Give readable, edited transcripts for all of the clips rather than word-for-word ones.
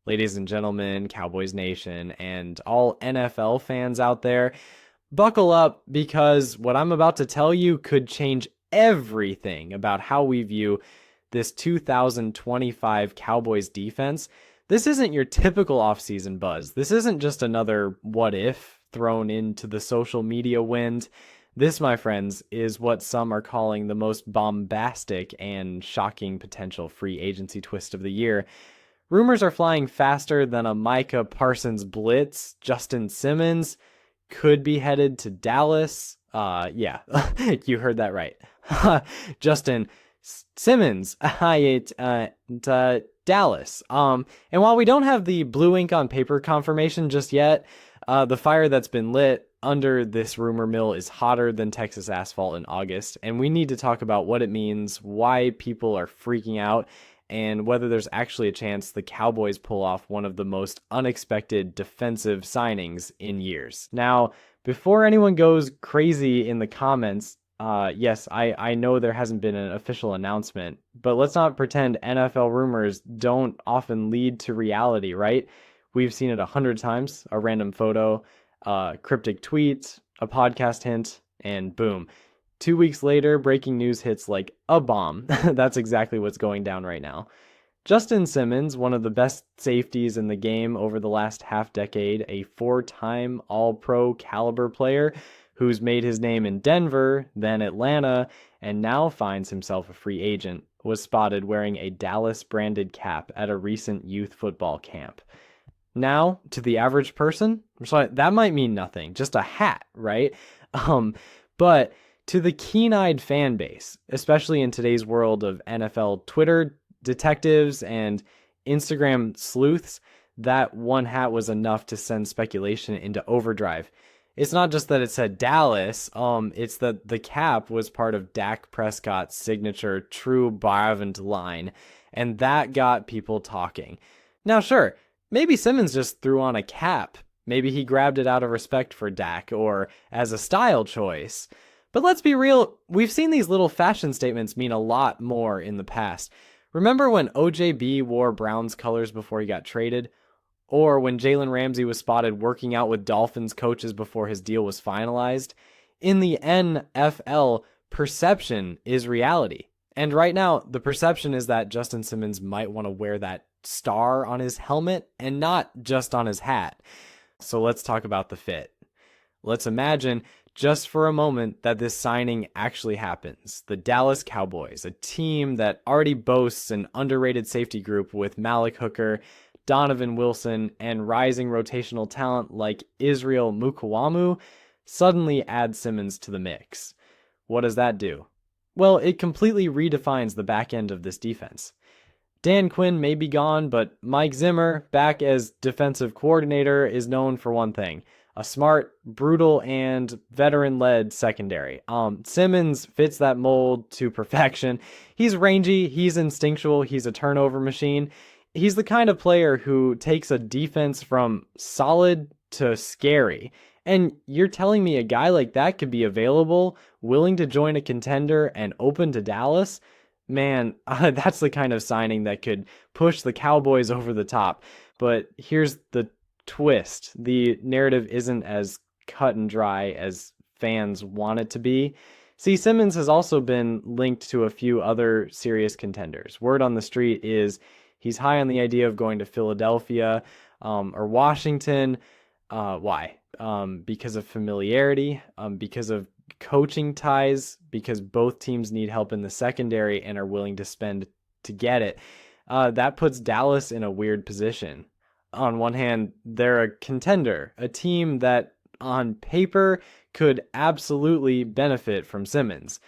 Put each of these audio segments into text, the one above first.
Ladies and gentlemen, Cowboys Nation, and all NFL fans out there, buckle up because what I'm about to tell you could change everything about how we view this 2025 Cowboys defense. This isn't your typical offseason buzz. This isn't just another what if thrown into the social media wind. This, my friends, is what some are calling the most bombastic and shocking potential free agency twist of the year. Rumors are flying faster than a Micah Parsons blitz. Justin Simmons could be headed to Dallas. Yeah, you heard that right. Justin Simmons, Dallas. And while we don't have the blue ink on paper confirmation just yet, the fire that's been lit under this rumor mill is hotter than Texas asphalt in August, and we need to talk about what it means, why people are freaking out, and whether there's actually a chance the Cowboys pull off one of the most unexpected defensive signings in years. Now, before anyone goes crazy in the comments, yes, I know there hasn't been an official announcement, but let's not pretend NFL rumors don't often lead to reality, right? We've seen it 100 times, a random photo, cryptic tweet, a podcast hint, and boom. 2 weeks later, breaking news hits like a bomb. That's exactly what's going down right now. Justin Simmons, one of the best safeties in the game over the last half decade, a 4-time All-Pro caliber player who's made his name in Denver, then Atlanta, and now finds himself a free agent, was spotted wearing a Dallas-branded cap at a recent youth football camp. Now, to the average person, that might mean nothing, just a hat, right? But to the keen-eyed fan base, especially in today's world of NFL Twitter detectives and Instagram sleuths, that one hat was enough to send speculation into overdrive. It's not just that it said Dallas, it's that the cap was part of Dak Prescott's signature True Bravant line, and that got people talking. Now, sure, maybe Simmons just threw on a cap. Maybe he grabbed it out of respect for Dak or as a style choice. But let's be real, we've seen these little fashion statements mean a lot more in the past. Remember when OJB wore Browns colors before he got traded? Or when Jalen Ramsey was spotted working out with Dolphins coaches before his deal was finalized? In the NFL, perception is reality. And right now, the perception is that Justin Simmons might want to wear that star on his helmet and not just on his hat. So let's talk about the fit. Let's imagine just for a moment that this signing actually happens. The Dallas Cowboys, a team that already boasts an underrated safety group with Malik Hooker, Donovan Wilson, and rising rotational talent like Israel Mukawamu, suddenly add Simmons to the mix. What does that do? Well, it completely redefines the back end of this defense. Dan Quinn may be gone, but Mike Zimmer, back as defensive coordinator, is known for one thing: a smart, brutal, and veteran-led secondary. Simmons fits that mold to perfection. He's rangy, he's instinctual, he's a turnover machine. He's the kind of player who takes a defense from solid to scary. And you're telling me a guy like that could be available, willing to join a contender, and open to Dallas? Man, that's the kind of signing that could push the Cowboys over the top. But here's the twist. The narrative isn't as cut and dry as fans want it to be. See, Simmons has also been linked to a few other serious contenders. Word on the street is he's high on the idea of going to Philadelphia or Washington. Why? Because of familiarity, because of coaching ties, because both teams need help in the secondary and are willing to spend to get it. That puts Dallas in a weird position. On one hand, they're a contender, a team that on paper could absolutely benefit from Simmons.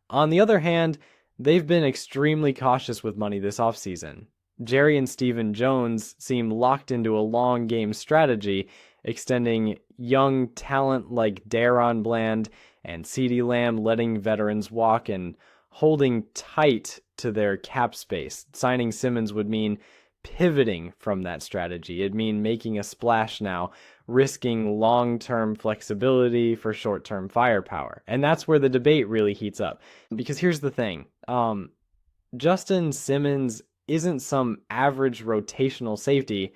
On the other hand, they've been extremely cautious with money this offseason. Jerry and Stephen Jones seem locked into a long game strategy, extending young talent like Daron Bland and CeeDee Lamb, letting veterans walk, and holding tight to their cap space. Signing Simmons would mean pivoting from that strategy. It'd mean making a splash now, risking long-term flexibility for short-term firepower. And that's where the debate really heats up. Because here's the thing. Justin Simmons isn't some average rotational safety.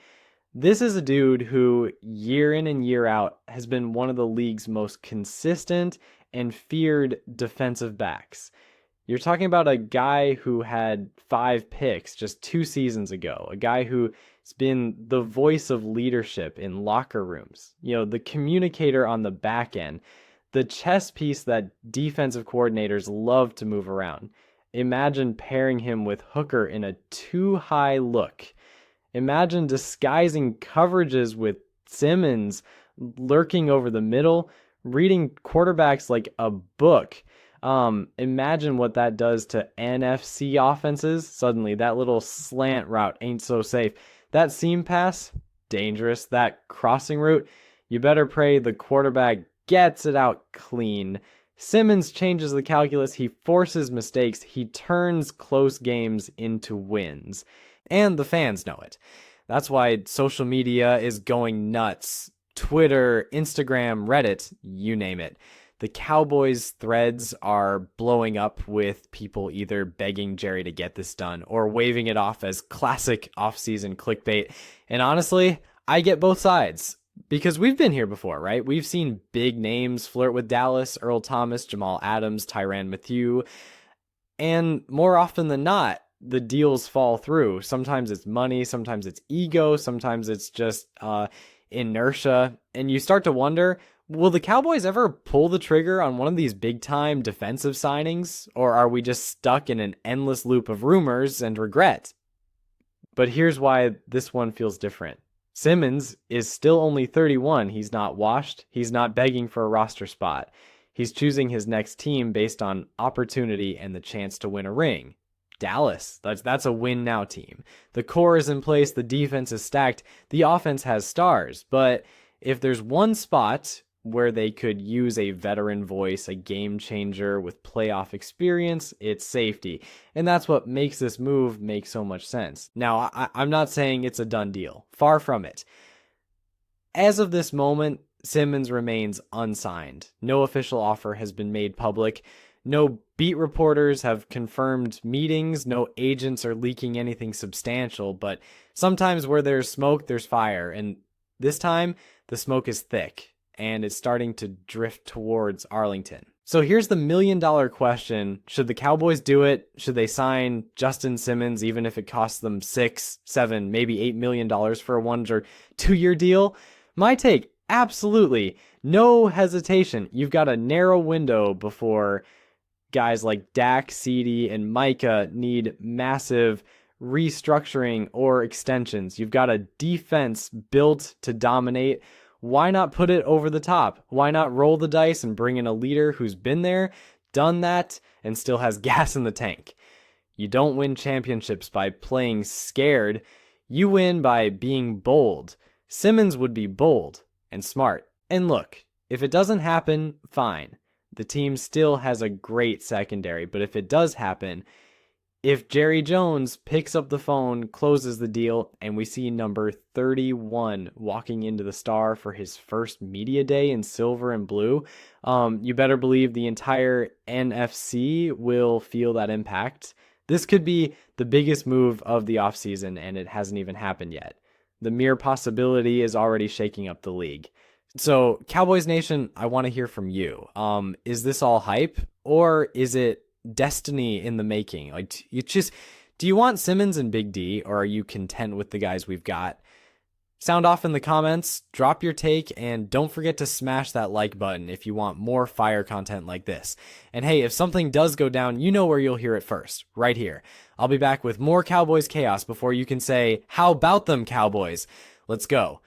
This is a dude who, year in and year out, has been one of the league's most consistent and feared defensive backs. You're talking about a guy who had 5 picks just 2 seasons ago, a guy who's been the voice of leadership in locker rooms, the communicator on the back end, the chess piece that defensive coordinators love to move around. Imagine pairing him with Hooker in a too high look. Imagine disguising coverages with Simmons lurking over the middle, reading quarterbacks like a book. Imagine what that does to NFC offenses. Suddenly, that little slant route ain't so safe. That seam pass, dangerous. That crossing route, you better pray the quarterback gets it out clean. Simmons changes the calculus. He forces mistakes. He turns close games into wins. And the fans know it. That's why social media is going nuts. Twitter, Instagram, Reddit, you name it. The Cowboys threads are blowing up with people either begging Jerry to get this done or waving it off as classic offseason clickbait. And honestly, I get both sides. Because we've been here before, right? We've seen big names flirt with Dallas, Earl Thomas, Jamal Adams, Tyrann Mathieu. And more often than not, the deals fall through. Sometimes it's money, sometimes it's ego, sometimes it's just inertia. And you start to wonder, will the Cowboys ever pull the trigger on one of these big-time defensive signings? Or are we just stuck in an endless loop of rumors and regret? But here's why this one feels different. Simmons is still only 31. He's not washed. He's not begging for a roster spot. He's choosing his next team based on opportunity and the chance to win a ring. Dallas, that's a win now team. The core is in place, the defense is stacked, the offense has stars. But if there's one spot where they could use a veteran voice, a game changer with playoff experience, it's safety. And that's what makes this move make so much sense. Now, I'm not saying it's a done deal. Far from it. As of this moment, Simmons remains unsigned. No official offer has been made public. No beat reporters have confirmed meetings. No agents are leaking anything substantial. But sometimes where there's smoke, there's fire. And this time, the smoke is thick. And it's starting to drift towards Arlington. So here's the $1 million question. Should the Cowboys do it? Should they sign Justin Simmons, even if it costs them $6, $7, maybe $8 million for a 1 or 2 year deal? My take, absolutely. No hesitation. You've got a narrow window before guys like Dak, CD, and Micah need massive restructuring or extensions. You've got a defense built to dominate. Why not put it over the top? Why not roll the dice and bring in a leader who's been there, done that, and still has gas in the tank? You don't win championships by playing scared. You win by being bold. Simmons would be bold and smart. And look, if it doesn't happen, fine. The team still has a great secondary, but if it does happen, if Jerry Jones picks up the phone, closes the deal, and we see number 31 walking into the Star for his first media day in silver and blue, you better believe the entire NFC will feel that impact. This could be the biggest move of the offseason, and it hasn't even happened yet. The mere possibility is already shaking up the league. So, Cowboys Nation, I want to hear from you. Is this all hype, or is it destiny in the making? Like, do you want Simmons and Big D, or are you content with the guys we've got? Sound off in the comments, drop your take, and don't forget to smash that like button if you want more fire content like this. And hey, if something does go down, you know where you'll hear it first, right here. I'll be back with more Cowboys chaos before you can say, how about them Cowboys? Let's go.